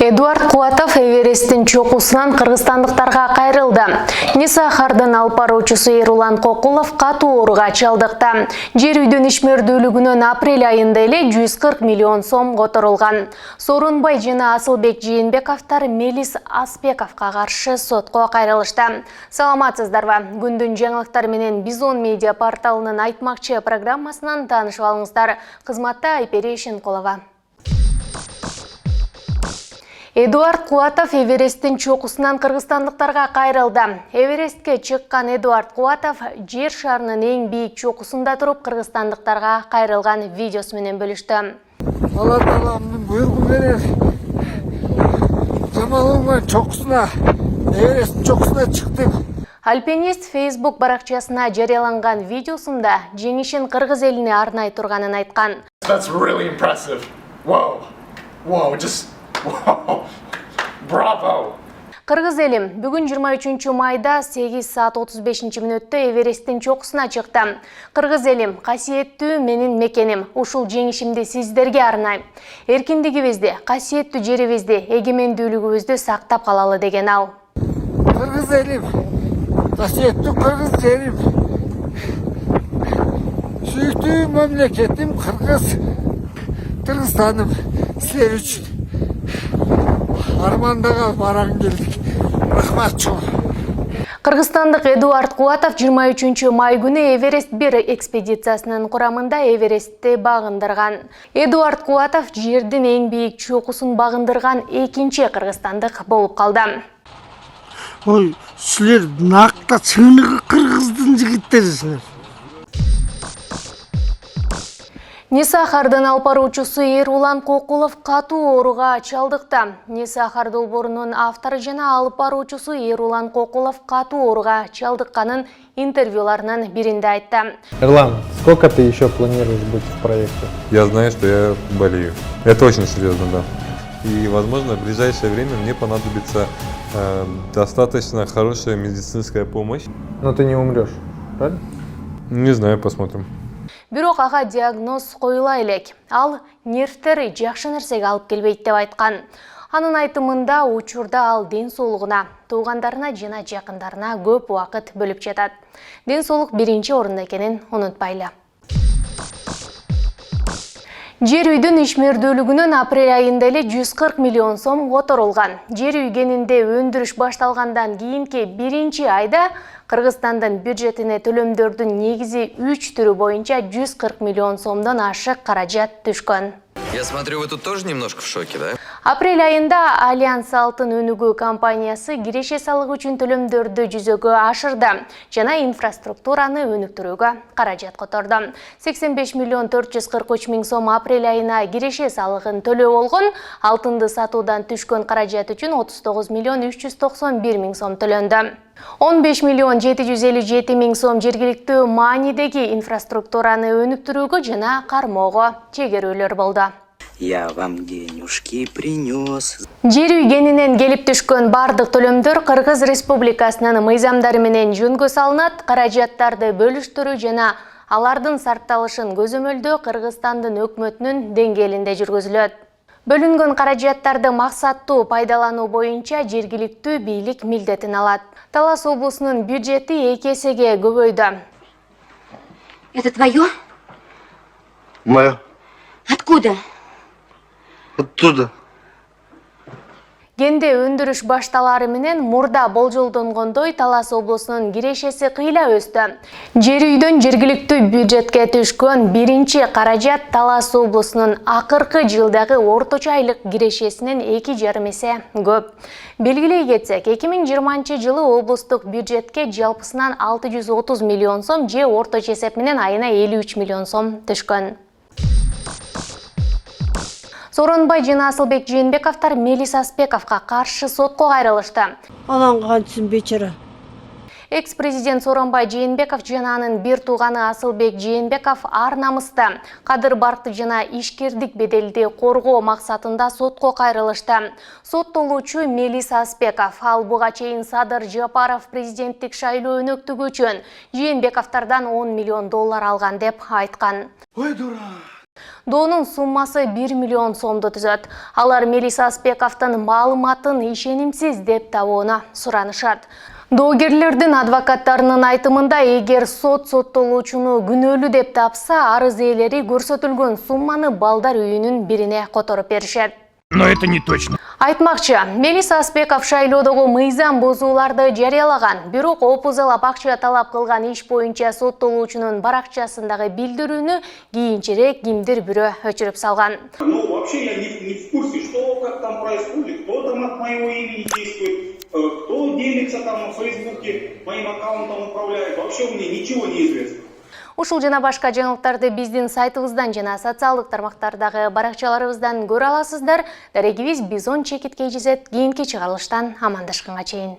Эдуард Куатов Эвересттин чокусунан кыргызстандыктарга кайрылды. Нисахардын алып баруучусу Эрулан Кокулов катуу ооруга чалдыкты. Жер үйдүн ишмердүүлүгүнөн апрель айында эле 140 миллион сом которулган. Сооронбай жана Асылбек Жээнбековдор Мелис Аспековго каршы сотко кайрылышты. Саламатсыздарбы? Күндүн жаңылыктары менен Бизон медиа порталынын айтмакчы программасынан таанышып алыңыздар. Кызматта Айпери Шенкулова. Эдуард Куатов Эвересттин чокусунан кыргызстандыктарга кайрылды. Эверестке чыккан Эдуард Куатов жер шарынын эң бийик чокусунда туруп кыргызстандыктарга кайрылган видеосу менен бөлүштү. Алла Тааланын буйругу менен Жамаловдун чокусуна, Эвересттин чокусуна чыктым. Альпинист Facebook баракчасына жарыяланган видеосунда жеңишин кыргыз элине арнай турганын айткан. That's really impressive. Whoa. Whoa, just wow. Bravo. Кыргыз элим бүгүн 23 майда 8 саат 35 мүнөттө Эвересттин чокусуна чыкты. Кыргыз элим, касиеттүү менин мекеним. Ушул жеңишимди сиздерге арнайм. Эркиндигибизди, касиеттүү жерибизди, эгемендүүлүгүбүздү сактап калалы деген ал. Кыргыз элим, касиеттүү кыргыз жерим, сүйүктүү мамлекетим Кыргызстаным, силер үчүн армандага баран келдик. Рахмат чоң. Кыргызстандык Эдуард Куатов 23 май күнү Эверест-1 экспедициясынын курамында Эверестти багындырган. Эдуард Куатов жердин эң бийик чокусун багындырган экинчи кыргызстандык болуп калды. Ой, силер накта чыныгы кыргыздын жигиттерисиңер. Нисахардын алып баруучусу Эрулан Кокулов катуу ооруга чалдыкты. Нисахар долбоорунун автору жана алып баруучусу Эрулан Кокулов катуу ооруга чалдыкканын интервьюларынын биринде айтты. Эрлан, сколько ты еще планируешь быть в проекте? Я знаю, что я болею. Это очень серьезно, да. И, возможно, в ближайшее время мне понадобится достаточно хорошая медицинская помощь. Но ты не умрешь, правильно? Не знаю, посмотрим. Бирок ага диагноз коюла элек. Ал нервтери жакшы нерсеге алып келбейт деп айткан. Анын айтымында учурда ал ден соолугуна, туугандарына жана жакындарына көп убакыт бөлүп жатат. Ден соолук биринчи орунда экенин унутпайлы. Жер үйдүн ишмердүүлүгүнөн апрель айында эле 140 миллион сом которулган. Жер үй кенинде өндүрүш башталгандан кийинки биринчи айда Кыргызстандын бюджетине төлөмдөрдүн негизи 3 түрү боюнча 140 миллион сомдон ашык каражат түшкөн. Я смотрю, вы тут тоже немножко в шоке, да? Апрель айында Альянс Алтын өнүгүү компаниясы киреше салыгы үчүн төлөмдөрдү жүзөгө ашырды жана инфраструктураны өнүктүрүүгө каражат которду. 85 миллион 443 миң сом апрель айына киреше салыгын төлөө болгон, алтынды сатуудан түшкөн каражат үчүн 39 миллион 391 миң сом төлөндү. 15 миллион 757 миң сом жергиликтүү маанидеги инфраструктураны өнүктүрүүгө жана кармоого чегерүүлөр болду. Я вам денежки принес. Жер үй кенинен келип түшкөн бардык төлөмдөр Кыргыз Республикасынын мыйзамдары менен жөнгө салынат, каражаттарды бөлүштүрүү жана алардын сарпталышын көзөмөлдөө Кыргызстандын өкмөтүнүн деңгээлинде жүргүзүлөт. Бөлүнгөн каражаттарды максаттуу пайдалануу боюнча жергиликтүү бийлик милдетин алат. Талас облусунун бюджети 2 эсеге көбөйдү. Это твое? Мое. Откуда? Оттуда. Кенде өндүрүш башталары менен мурда болжолдонгондой Талас облусунун кирешеси кыйла өстү. Жер үйдөн жергиликтүү бюджетке түшкөн биринчи каражат Талас облусунун акыркы жылдагы орточо айлык кирешесинен 2,5 эсе көп. Белгилей кетсек, 2020 жылы облустук бюджетке жалпысынан 630 миллион сом же орточо эсеп менен айына 53 миллион сом түшкөн. Сооронбай жана Асылбек Жээнбековдор Мелис Аспековго каршы сотко кайрылышты. Анан кантсын бечара. Экс-президент Сооронбай Жээнбеков жана анын бир тууганы Асылбек Жээнбеков ар намысты, кадыр баркты жана ишкердик беделди коргоо максатында сотко кайрылышты. Соттолуучу Мелис Аспеков ал буга чейин Садыр Жапаров президенттик шайлоо өнөктүгү үчүн Жээнбековдордон $10 миллион алган деп айткан. Ой, дура! Доонун суммасы 1 миллион сомду түзөт. Алар Мелис Аспековдун маалыматын ишенимсиз деп табууна суранышат. Доогерлердин адвокаттарынын айтымында, эгер соттолуучуну күнөөлүү деп тапса, арыз ээлери көрсөтүлгөн сумманы балдар үйүнүн бирине которуп беришет. Но это не точно. Айтмакчы, Мелис Аспеков шайлоодогу мыйзам бузууларды жарыялаган, бирок опузалап акча талап кылган иш боюнча соттолуучунун баракчасындагы билдирүүнү кийинчерээк кимдир бирөө өчүрүп салган. Ну, вообще я не в курсе, что как там происходит, кто там от моего имени действует, кто делится там в Фейсбуке моим аккаунтом управляет. Вообще мне ничего не известно. Ушул жана башка жаңылыктарды биздин сайтыбыздан жана социалдык тармактардагы баракчаларыбыздан көрө аласыздар. Дарегибиз Бизон Чекит KGZ кийинки чыгарылыштан амандашканга чейин.